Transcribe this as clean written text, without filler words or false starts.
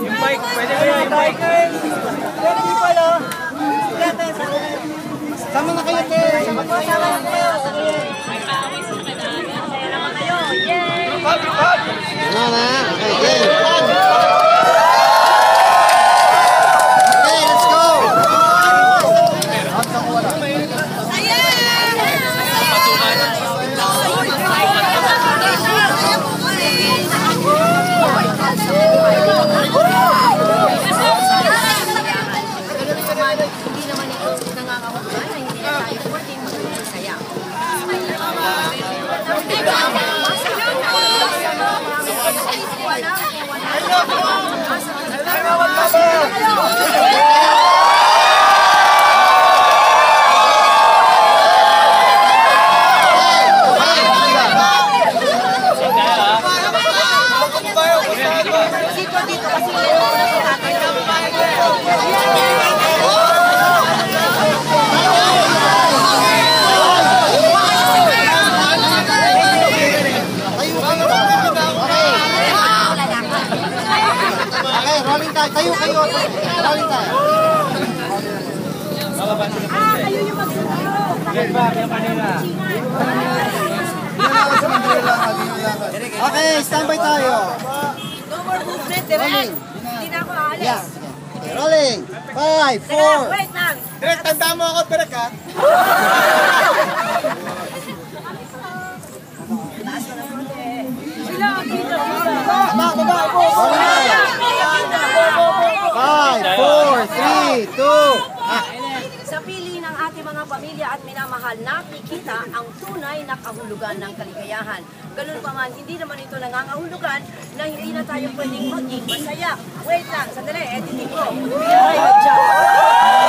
Yung bike, pwede kaya yung bike? Pwede pala. Sama na kayo, te. Sama na kayo. May pawis na kailangan. Kaya naman kayo. Yay! Ano na? Okay, let's go! Hindi naman ito nangangahulugan na hindi na tayo pwedeng magkakasaya. Dito kasi rolling tayo. Kayo. Rolling tayo. kayo yung magsusunod. Okay, standby tayo. No more movement, direct. Hindi na ako aalis. Yeah. Okay, rolling. 5, 4. Wait lang. Direk, tanda mo ako, Direk, ha? Sila, dito. Baba. Rolling tayo. 5, 4, 3, 2. Sa pili ng ating mga pamilya at minamahal, nakikita ang tunay na kahulugan ng kaligayahan. Ganun pa man, hindi naman ito nangangahulugan na hindi na tayo pwedeng maging masaya. Wait lang, sandali, editing ko. Bigyan tayo mag-jump.